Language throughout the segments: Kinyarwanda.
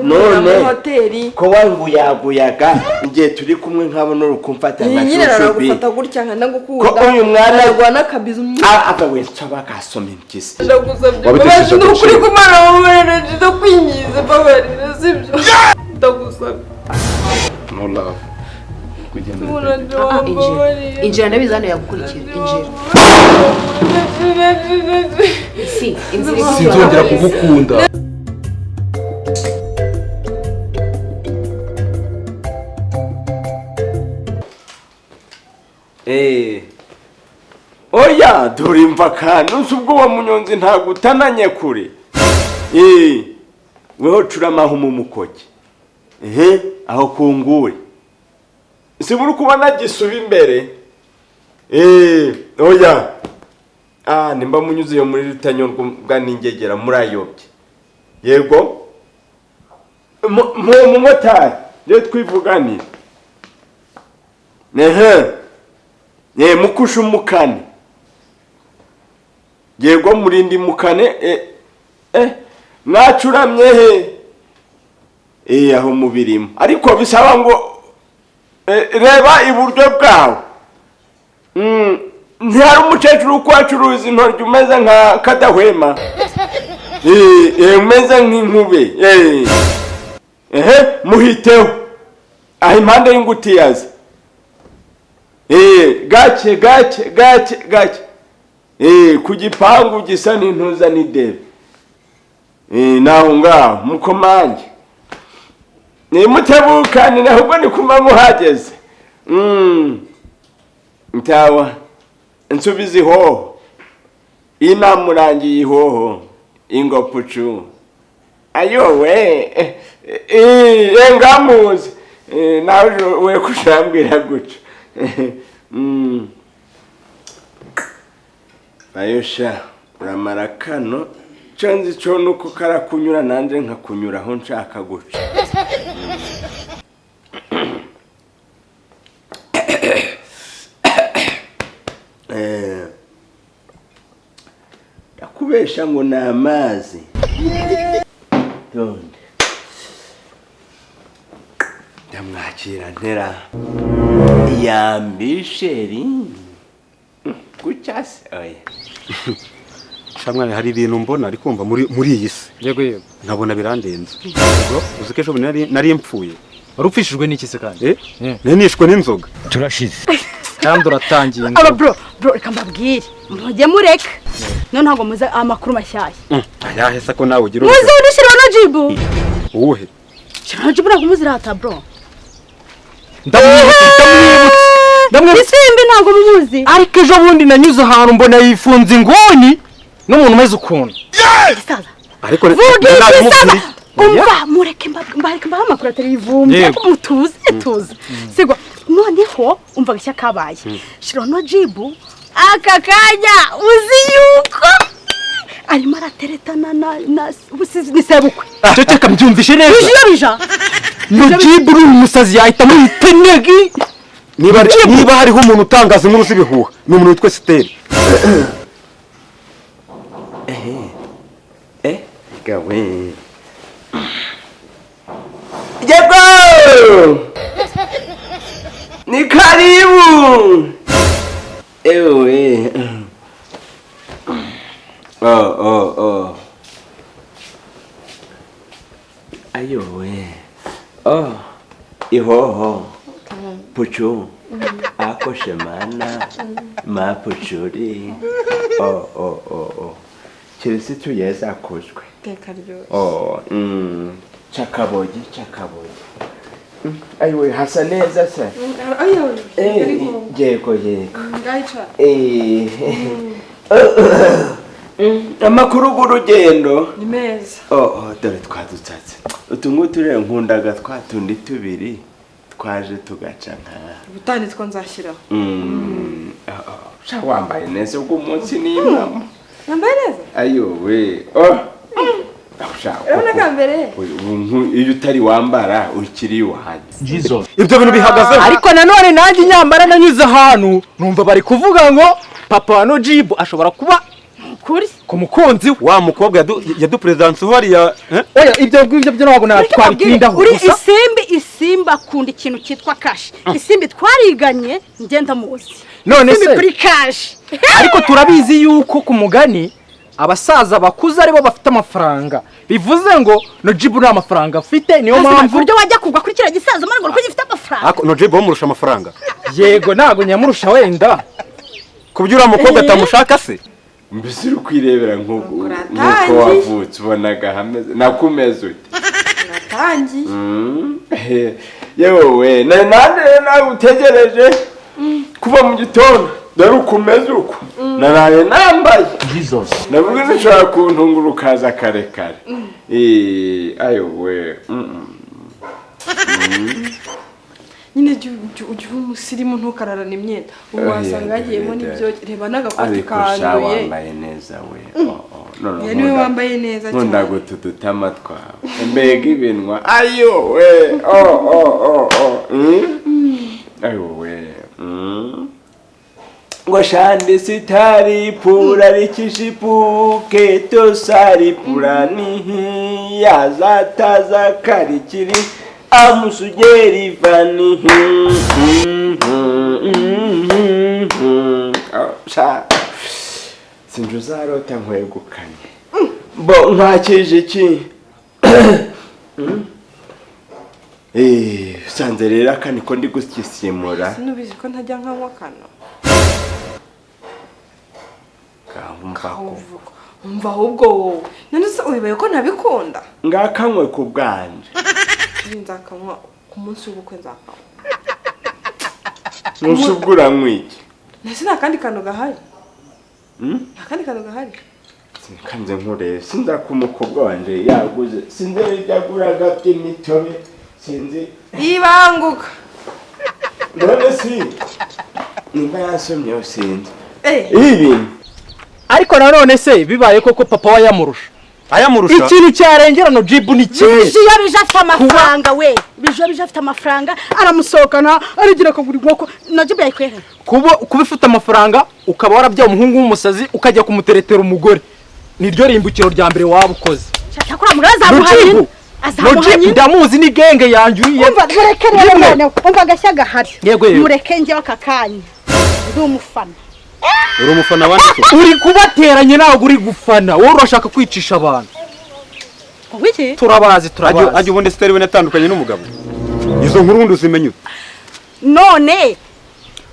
none hoteli ko wanguyaguyaga igihe turi kumwe nkabona urukumfata nka nyine naragufata gutya nkana gukunda ko uyu mwana arwana kabiza ava wese cyabakasoma impyisi ndagusabye babaje n'ukuri kumara mu energy do kwinyiza babarira sibyo ndagusabye no love kugenda injira ndabizana yagukurikira injira sinzongera kugukunda oya dore imva kandi ubwo wa munyonzi ntago utananye kure weho curamaho mu mukoki aho kungure sibura kubona gisuba imbere oya nimba munyuze yo muri rutanyurwa bwa ningegera murayobye yego mu motari rero twivuganira mukusha umukane yego murindi mukane mwacuramye aho mubirimo ariko bisaba ngo reba iburyo bwawe ntihari umukecuru uko acuruza intoryi umeze nka kadahwema umeze nk'inkube muhiteho aho impande y'ingutiyazi gake gake gake gake ku gipangu gisa n'intuza n'idebe naho ngaho mukomange nimutebukane ahubwo ni kuma muhageze ntawa nsubiza ihoho inamurangiye ihoho ingopucu ayowe ngamuzi nawe we kushambwira guca ayosha uramara kano canzi cyo nuko karakunyura nanje nkakunyura aho nshaka guca ndakubesha ngo ni amazi donde ndamwakira ntera yambisheri gucyase oya shamwana hari ibintu mbona ari kumva muri iyi si yego nkabona birandenze ubwo uzike ejo nari mpfuye warupfishijwe n'iki se kandi nishwe n'inzoga turashize kandi uratangiye aba bro reka mbabwire mujye mureka none ntago muze amakuru mashyashya ayahe se ko nawe ugira muze udushyira na jibu uwuhe shira jibu ntabwo muzirata bro ndamwibutse isimbi ntabwo mumuzi ariko ejo bundi nanyuze ahantu mbona yifunze ingoni n'umuntu umeze ukuntu ariko umva mureke mbareke mbaha amakuru atari ivumbi mutuze sigo noneho umva gashya kabaye shira no jibu aka kanya uzi yuko arimo arateretana na nisebukwe cyo cyeka mbyumvishe neza bijiyobija no jibu uri umusazi yahita muri tenegi niba hariho umuntu utangaza inkuru z'ibihuha ni umuntu witwa Steri gawe yego ni karibu ewe ayowe ihoho puchu ako shemana ma puchuri kirisi tuyeza akozwe chakabogi ayiwe hasa neza se yego amakuru y'urugendo ni meza dore twadutsatse utungutu rero nkundaga twatundi tubiri twaje tugaca nka ubutani two nzashyiraho wambaye neza ubwo umunsi ni impamo yambaye neza ayowe urabona ka mbere iyo utari wambara ukiri iwanjye ibyo bintu bihagaze ariko nanone nanjye inyambara nanyuze ahantu numva bari kuvuga ngo papa wa no jibu ashobora kuba nukuri ku mukunzi we wa mukobwa yaduperezidansi hariya oya ibyo ngibyo byo ntabwo natwabitindaho uri gusa isimbi akunda ikintu cyitwa kashi isimbi twariganye ngenda muzi none se kuri kashi ariko turabizi yuko ku mugani abasaza bakuze aribo bafite amafaranga bivuze ngo no jibu nta mafaranga afite niyo mpamvu buryo wajya kugwa kuri kiriya gisaza muri ngo ko gifite amafaranga ako no jibu bamurusha amafaranga yego ntago nyamurusha wenda kubyo uriya mukobwa atamushaka se mbese uri kwirebera nk'uko wavutse ubonaga hameze nakumeze ute uratangiye yewe nande nawe utegereje kuva mu gitondo dore ukumeze uko naraye nambaye navuga nishobora kuntungura ukaza kare kare ayowe nyine ujya uba umusirimu ntukararane imyenda ubu wasanga yagiyemo n'ibyo reba n'agakoti kanduye ariko wambaye neza we niwe wambaye neza cyane nkunda gutudutama twawe mbega ibinwa ayowe ayowe ngo shande sitari pura rikishipuke tosari pura nihi yazataza karikiri amusugeri vani sinjye uzarota nkwegukanye bo nkakije iki usanze rero aka niko ndi gusisimura sinubizi ko ntajya nkanywa kano umva ahubwo wowe none se ubibaye ko ntabikunda ngakanywe ku bwanje nzakanywa ku munsi w'ubukwe nzakanywa ntusubwura nk'iki ndetse nta kandi kantu gahari nta kandi kantu gahari kanze nkurebe sinza ko umukobwa wanje yaguze sinzi ibyaguraga by'imitobe sinzi ibanguka none si nimba yasomyeho sinzi ibi ariko nanone se bibaye koko papa wa yamurusha ikintu cyarengerano jibu ni kimwe bijiyobije afite amafaranga we bijiyobije afite amafaranga aramusohokana arigira akagura inkoko na jibu yayikwerera kuba ufite amafaranga ukaba warabyaye umuhungu w'umusazi ukajya kumuteretera umugore niryo rimbukiro rya mbere waba ukoze cyakora muri azamuhanye azamuhanye ndamuzi ni genge yanjuriye umva mureke rero none umva agashya gahari yego mureke njyewe aka kanya ndi umufana uri umufana wande uri kubateranye ntabwo uri gufana wowe urashaka kwicisha abantu wiki turabazi ajya ubundi sitari we natandukanye n'umugabo izo nkuru ubundi uzimenye none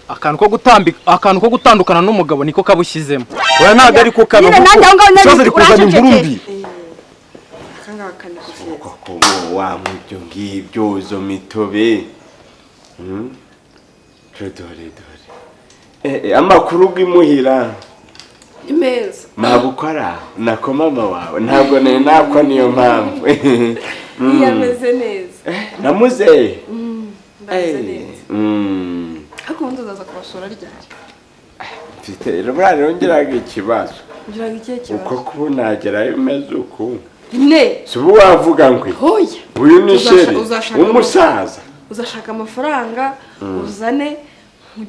akantu ko gutandukana n'umugabo niko kabushyizemo oya ntabwo ari ko kano ikibazo ari kuzana inkuru mbi koko wanywa ibyo ngibyo izo mitobe dore amakuru bw'imuhira ni meza ntabukora nako mama wawe ntabwo nako niyo mpamvu yameze neza namuzeye ndameze neza ariko ubundi uzaza kubasura ryari mfite rero ngiraga ikibazo ngiraga ikihe kibazo uko kuba nagerayo umeze uku si ubu wavuga ngo uyu ni sheri w'umusaza uzashaka amafaranga uzane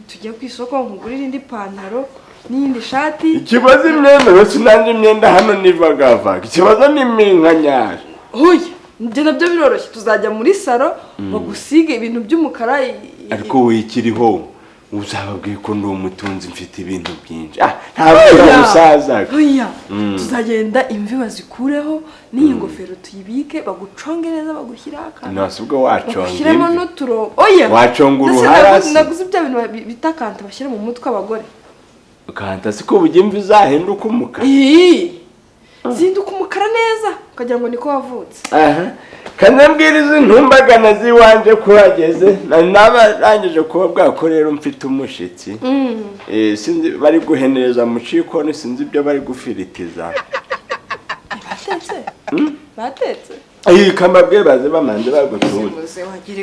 tujye ku isoko nkugurire indi pantaro n'iyindi shati ikibazo imyenda yose nanjye imyenda hano nivagavaga ikibazo ni iminkanyari ibyo nabyo biroroshye tuzajya muri salo bagusige ibintu by'umukara ariko wikiriho uzababwiye ko ndi umutunzi mfite ibintu byinshi ntabwo umusaza tuzagenda imvi bazikureho n'iyi ngofero tuyibike baguconge neza bagushyiraho akantu nasi ubwo wacunga bashyiremo n'uturongo wacunga uruhara naguze bya bintu bita kanta bashyira mu mutwe abagore kanta siko bugira imvi zahinduka umukara zinduka umukara neza ukagira ngo niko wavutse kanambwira izi ntumbagana z'iwanje kuhageze nabarangije kuba bwakorera mfite umushitsi sinzi bari guhenereza mu cikoni sinzi ibyo bari gufiritiza batetse kamabwe baze bamanze bagutura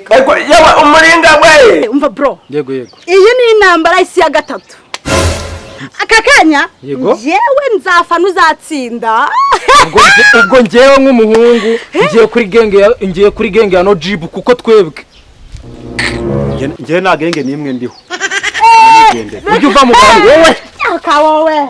ariko yewe umuringa we umva bro yego iyi ni intambara y'isi ya gatatu aka kanya yewe nzafa n'uzatsinda ubwo ngewe nk'umuhungu ngiye kuri genge ya no jibu kuko twebwe ngewe nta genge n'imwe ndiho ujya uva mu bantu wowe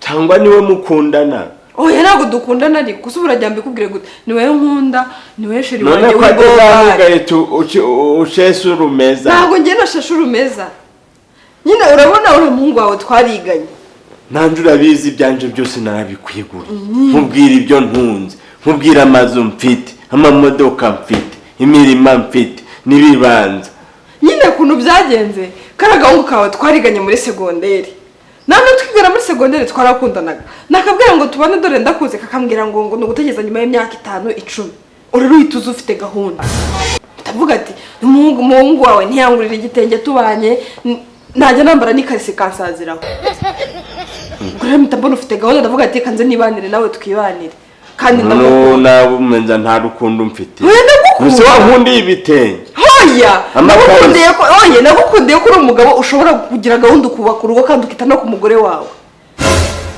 cyangwa niwe mukundana? oya ntabwo dukundana ariko gusa urajya mbikubwire gute niwe nkunda niwe sheri wanjye none ko atezamugaye usheshe urumeza ntabwo njye nashashe urumeza nyine urabona uramuhungu wawe twariganye nanjye urabizi ibyanje byose narabikwigura nkubwira ibyo ntunze nkubwira amazu mfite amamodoka mfite imirima mfite n'ibibanza nyine kuntu byagenze karagahungu kawe twariganye muri segonderi namwe twigana muri segonderi twarakundanaga nakabwira ngo tubane dore ndakuze kakambwira ngo nugutegeza nyuma y'imyaka 5-10 urero uhita ufite gahunda ndavuga ati umuhungu wawe ntiyangurira igitenge tubanye najya nambara n'ikarisi kansaziraho urero mbona ufite gahunda ndavuga ati kanze nibanire nawe twibanire kandi nawe umenza nta rukundo mfite gusa wankundiye ibitenge oya nagukundiye ko uri umugabo ushobora kugira gahunda ukubaka urugo kandi ukita no ku mugore wawe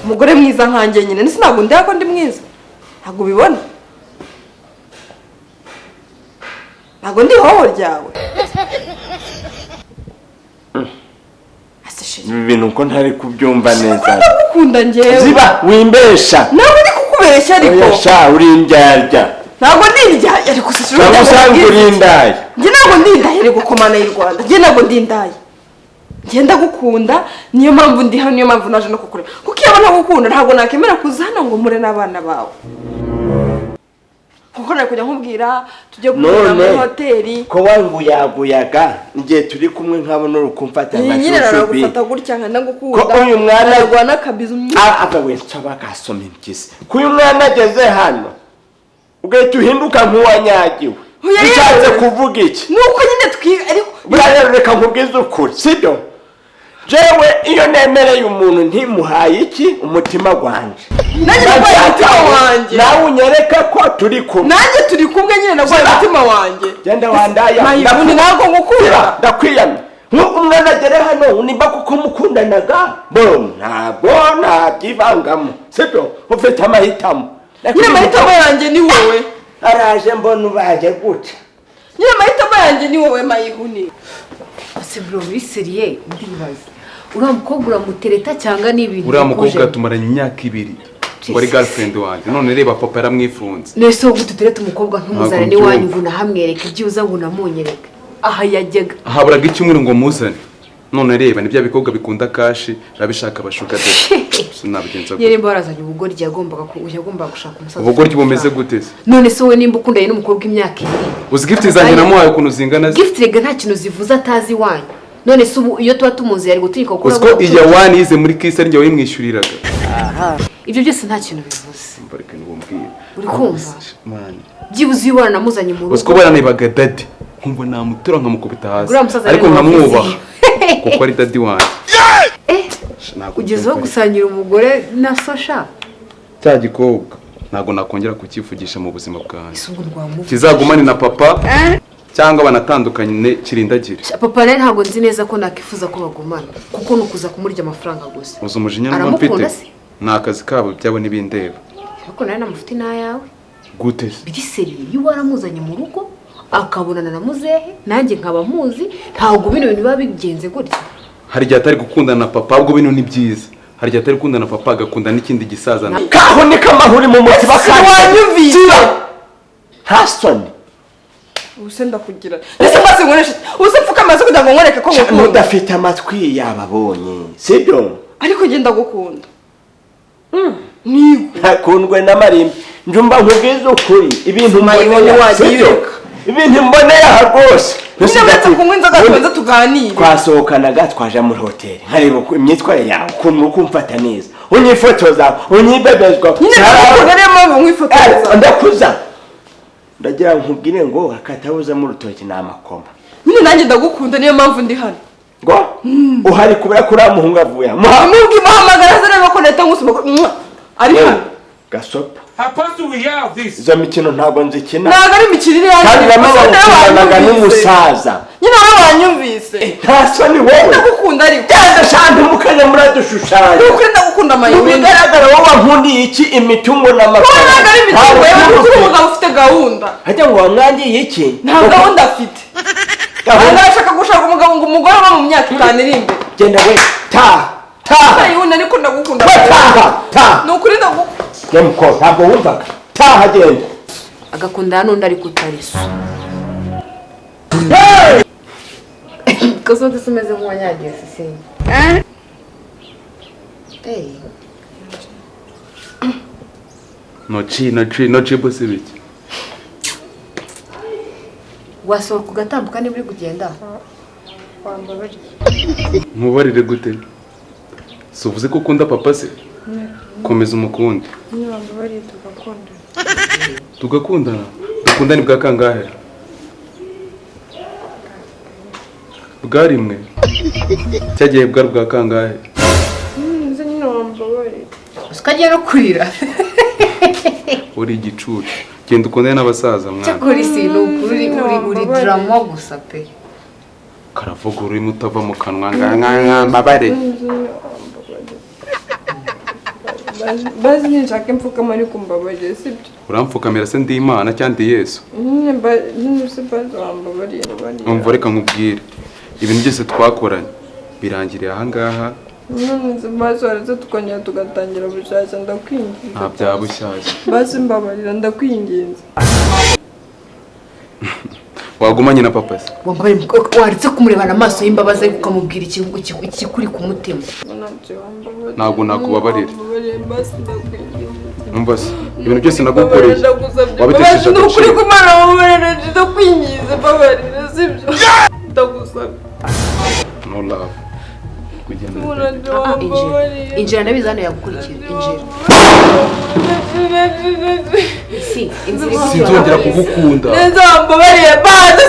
umugore mwiza nkanjye nyine ntabwo ndeba ko ndi mwiza ntabwo ubibona ntabwo ndi hoho ryawe ibi bintu uko ntari kubyumva neza ndagukunda njyewe ziba wimbesha ntabwo ndi kukubeshya ariko oya sha uri indyarya ntabwo ndi indyarya ariko si cyangwa usanga uri indaya njye ntabwo ndi indaya ariko komana y'u Rwanda njye ntabwo ndi indaya njye ndagukunda niyo mpamvu ndi hano niyo mpamvu naje no kukureba kuko iyo ntagukunda ntabwo nakemera kuza hano ngo mure n'abana bawe kuko nari kujya nkubwira tujye guhurira muri hoteli ko wanguyaguyaga igihe turi kumwe nkabona uri kumfata nka nyine naragufata gutya nkanagukunda ko uyu mwana arwana akabizo ava we nsaba gasoma impyisi ko uyu mwana ageze hano ugahita uhinduka nk'uwanyagiwe bishatse kuvuga iki nuko nyine twiga ariko buriya reka nkubwize ukuri sibyo jewe iyo nemereye umuntu ntimuhaye iki umutima gwanje nanjye naguhaye umutima wanjye nawe unyereka ko turi kumwe nanjye turi kumwe nyine naguhaye umutima wanjye genda wandaya mayibuni ntabwo ngukunda ndakwiyamye umwana agere hano nimba kuko mukundanaga bo ntabwo nabyivangamo sibyo ufite amahitamo nyine amahitamo yanjye ni wowe araje mbona ubaje gutya nyine amahitamo yanjye ni wowe mayihuni ese bro muri seriye ndibaza uriya mukobwa uramutereta cyangwa ni ibintu uriya mukobwa tumaranye imyaka 2 ngo ari girlfriend wanjye none reba papa yaramwifunze nese wo gutereta umukobwa ntumuzane ni wanyu ngo nahamwereke ibyiuza ngo namunyereke aha yajyaga haburaga icyumweru ngo muzane none reba nibya bikobwa bikunda kashi rabishaka bashuka de sinabigenza yere mbarazanye ubugoryi yagombaga gushaka umusaza ubugoryi bumeze gute none se we nimba ukundanye n'umukobwa imyaka 2 uzi gift zanjye namuhaye ukuntu zingana gift rega nta kintu zivuze atazi wanyu none se ubu iyo tuba tumuzi yari gutunika gukora usko iya wani yize muri kisa njye wimwishyuriraga ibyo byose nta kintu bivuze mbareke n'ubumbwira uri kumva byibuze iyo ubona namuzanye mu rugo usko baranibaga dadi nkumva namutura nkamukubita hasi uriya ariko nkamwubaha kuko ari dadi wanjye ugezeho gusangira umugore na sosha cya gikobwa ntabwo nakongera kukivugisha mu buzima bwanjye kizagumane na papa cyangwa banatandukanye kirindagire papa rero ntabwo nzi neza ko nakifuza ko bagumana kuko nukuza kumurya amafaranga gusa uzi umujinya n'uwo mfite ni akazi kabo byabo n'ibindeba ariko nawe namufite n'ayawe gute biri seriye iyo waramuzanye mu rugo akabonana na muzehe nanjye nkaba muzi ntabwo bino bintu biba bigenze gutya hari igihe atari gukundana na papa ahubwo bino ni byiza hari igihe atari gukundana na papa agakunda n'ikindi gisazana kaho ni kamahuri mu mutima wanyumvise nta soni ubuse ndakugira ese mbase nkoresha ubuse mfuka amaze kugira ngo nkoreke ko ngukunda mudafite amatwi yababonye sibyo ariko genda gukunda nigo ntakundwe n'amarimbi njumba nkubwize ukuri ibintu mayibone wagiye ibintu mboneye aha rwose nyine uretse kunywa inzoga tubanza tuganire twasohokanaga twaje muri hoteli nkareba imyitwarire yawe ukuntu ukumfata neza unyifotoza unyibebezwa nyine ndakunda niyo mpamvu nkwifotoza ndakuza ndagira nkubwire ngo akatabuza mu rutoki ni amakoma nyine nanjye ndagukunda niyo mpamvu ndi hano ngo uhari kubera ko uriya muhungu avuye muhamagara se reba ko leta nk'usoma ari hano gasopa izo mikino ntabwo nzikina ntabwo ari imikino iri hano kandi bamwe bawukinanaga n'umusaza nyine wowe wanyumvise nta soni wowe ndagukunda ariko genda shandi mukajya muradushushanya nuko ndagukunda mayibone bigaragara wowe wankundiye iki imitungo n'amafaranga ntabwo ari imitungo yewe kuko umugabo ufite gahunda hajya ngo wamwangiye iki nta gahunda afite gahunda ashaka gushaka umugabo ngo umugore aba mu myaka 5 iri imbere genda we taha mayibone ariko ndagukunda taha ni ukuri ndagukunda ngemuko ntabwo wumvaga taha genda agakunda n'undi ariko utariso kasote sumeze nk'uwanyagiye sisi noci bose biki wasohoka ugatambuka niba uri kugenda nkubarire gute si uvuze ko ukunda papa se komeza umukundi tugakundana dukundane bwa kangahe bwa rimwe cyagiye bwa bwa kangahe nze nyine wambabarira ukagiye no kurira uri igicucu genda ukundane n'abasaza mwana cyakora isi ni ukuri uri drama gusa pe karavuga urimo utava mu kanwa mbabare bazi ninshaka impfukama ariko mbabarire sibyo Uramfukamira se ndi Imana cyangwa ndi Yesu? se bazi wambabariye Umva reka nkubwire. Ibintu byose twakoranye birangiriye aha ngaha. bazi waraza tukongera tugatangira bushyashya ndakwinginze. Nta bya bushyashya. Bazi mbabarira ndakwinginze. Wagumanye na papa se? Waretse kumurebana amaso y'imbabazi ariko ukamubwira ikikuri ku mutima. Ntabwo nakubabarira. Umva se ibintu byose nagukoreye wabitesheje agaciro. Nukuri kumara mubarira ndakwinginze mbabarira sibyo ndagusaba. No love. Injira ndabizi hano yagukurikira injira. Inzira sinzongera kugukunda. Neza mbabarira bazi